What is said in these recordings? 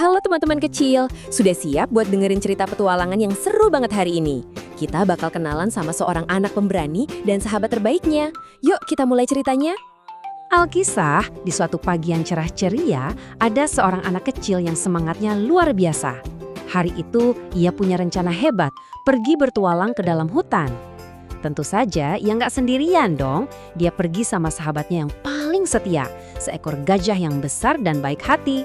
Halo teman-teman kecil, sudah siap buat dengerin cerita petualangan yang seru banget hari ini? Kita bakal kenalan sama seorang anak pemberani dan sahabat terbaiknya. Yuk kita mulai ceritanya. Alkisah, di suatu pagi yang cerah ceria, ada seorang anak kecil yang semangatnya luar biasa. Hari itu, ia punya rencana hebat, pergi bertualang ke dalam hutan. Tentu saja, ia nggak sendirian dong. Dia pergi sama sahabatnya yang paling setia, seekor gajah yang besar dan baik hati.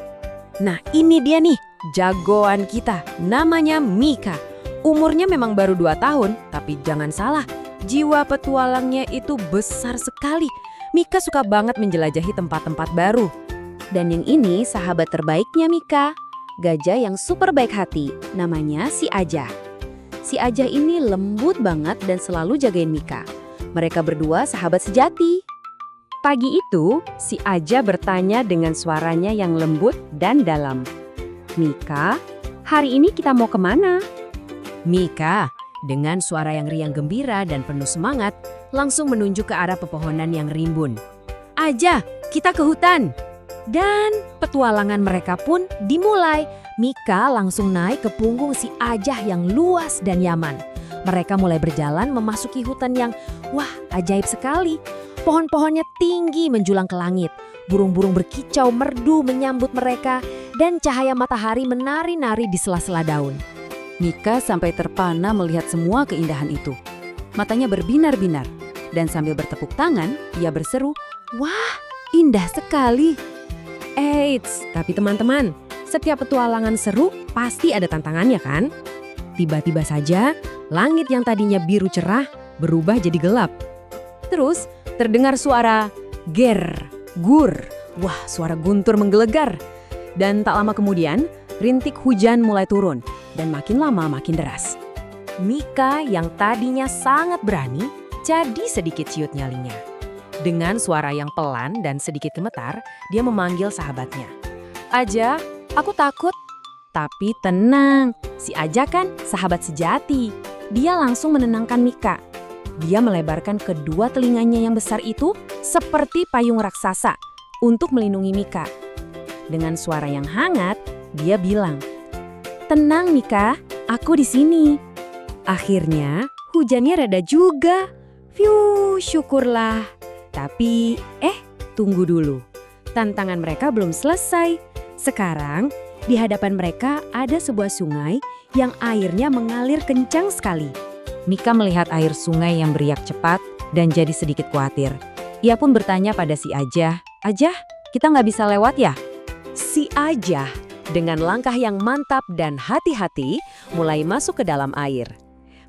Nah ini dia nih, jagoan kita, namanya Mika. Umurnya memang baru 2 tahun, tapi jangan salah, jiwa petualangnya itu besar sekali. Mika suka banget menjelajahi tempat-tempat baru. Dan yang ini sahabat terbaiknya Mika, gajah yang super baik hati, namanya si Ajah. Si Ajah ini lembut banget dan selalu jagain Mika. Mereka berdua sahabat sejati. Pagi itu, si Ajah bertanya dengan suaranya yang lembut dan dalam. Mika, hari ini kita mau kemana? Mika, dengan suara yang riang gembira dan penuh semangat, langsung menunjuk ke arah pepohonan yang rimbun. Ajah, kita ke hutan! Dan petualangan mereka pun dimulai. Mika langsung naik ke punggung si Ajah yang luas dan nyaman. Mereka mulai berjalan memasuki hutan yang, wah, ajaib sekali. Pohon-pohonnya tinggi menjulang ke langit. Burung-burung berkicau merdu menyambut mereka dan cahaya matahari menari-nari di sela-sela daun. Mika sampai terpana melihat semua keindahan itu. Matanya berbinar-binar dan sambil bertepuk tangan, ia berseru, "Wah, indah sekali!" Eits, tapi teman-teman, setiap petualangan seru pasti ada tantangannya kan? Tiba-tiba saja, langit yang tadinya biru cerah berubah jadi gelap. Terus, terdengar suara ger, gur. Wah, suara guntur menggelegar. Dan tak lama kemudian, rintik hujan mulai turun dan makin lama makin deras. Mika yang tadinya sangat berani, jadi sedikit ciut nyalinya. Dengan suara yang pelan dan sedikit gemetar, dia memanggil sahabatnya. Ajah, aku takut. Tapi tenang, si Ajah kan sahabat sejati. Dia langsung menenangkan Mika. Dia melebarkan kedua telinganya yang besar itu seperti payung raksasa untuk melindungi Mika. Dengan suara yang hangat, dia bilang, "Tenang Mika, aku di sini." Akhirnya, hujannya reda juga. Fiu, syukurlah. Tapi, tunggu dulu. Tantangan mereka belum selesai. Sekarang, di hadapan mereka ada sebuah sungai yang airnya mengalir kencang sekali. Mika melihat air sungai yang beriak cepat dan jadi sedikit khawatir. Ia pun bertanya pada si Ajah, "Ajah, kita nggak bisa lewat ya?" Si Ajah dengan langkah yang mantap dan hati-hati mulai masuk ke dalam air.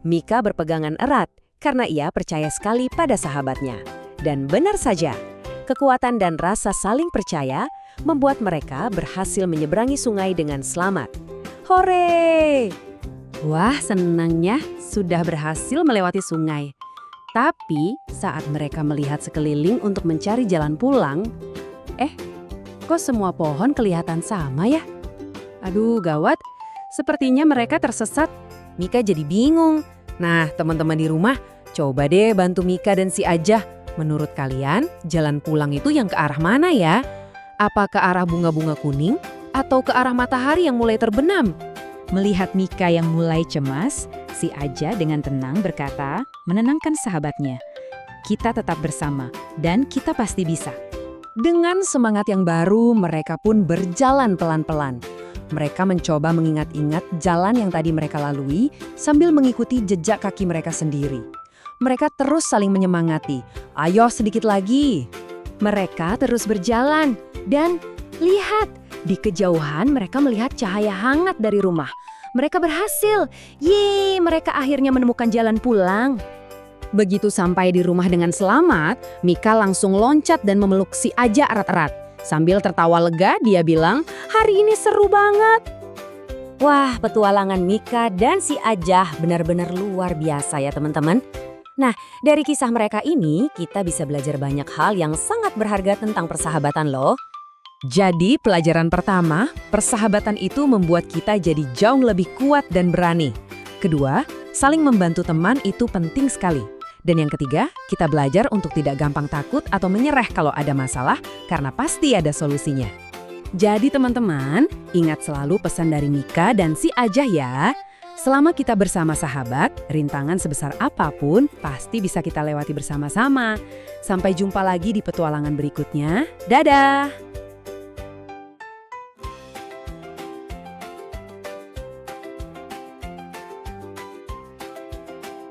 Mika berpegangan erat karena ia percaya sekali pada sahabatnya. Dan benar saja, kekuatan dan rasa saling percaya membuat mereka berhasil menyeberangi sungai dengan selamat. Hore! Wah, senangnya sudah berhasil melewati sungai. Tapi saat mereka melihat sekeliling untuk mencari jalan pulang, kok semua pohon kelihatan sama ya? Aduh, gawat. Sepertinya mereka tersesat. Mika jadi bingung. Nah, teman-teman di rumah, coba deh bantu Mika dan si Ajah. Menurut kalian, jalan pulang itu yang ke arah mana ya? Apa ke arah bunga-bunga kuning atau ke arah matahari yang mulai terbenam? Melihat Mika yang mulai cemas, si Ajah dengan tenang berkata, menenangkan sahabatnya, "Kita tetap bersama dan kita pasti bisa." Dengan semangat yang baru, mereka pun berjalan pelan-pelan. Mereka mencoba mengingat-ingat jalan yang tadi mereka lalui sambil mengikuti jejak kaki mereka sendiri. Mereka terus saling menyemangati. "Ayo sedikit lagi." Mereka terus berjalan dan lihat, di kejauhan mereka melihat cahaya hangat dari rumah. Mereka berhasil. Yeay, mereka akhirnya menemukan jalan pulang. Begitu sampai di rumah dengan selamat, Mika langsung loncat dan memeluk si Ajah erat-erat. Sambil tertawa lega, dia bilang, "Hari ini seru banget." Wah, petualangan Mika dan si Ajah benar-benar luar biasa ya teman-teman. Nah, dari kisah mereka ini, kita bisa belajar banyak hal yang sangat berharga tentang persahabatan loh. Jadi, pelajaran pertama, persahabatan itu membuat kita jadi jauh lebih kuat dan berani. Kedua, saling membantu teman itu penting sekali. Dan yang ketiga, kita belajar untuk tidak gampang takut atau menyerah kalau ada masalah, karena pasti ada solusinya. Jadi teman-teman, Ingat selalu pesan dari Mika dan si Ajah ya. Selama kita bersama sahabat, rintangan sebesar apapun pasti bisa kita lewati bersama-sama. Sampai jumpa lagi di petualangan berikutnya. Dadah!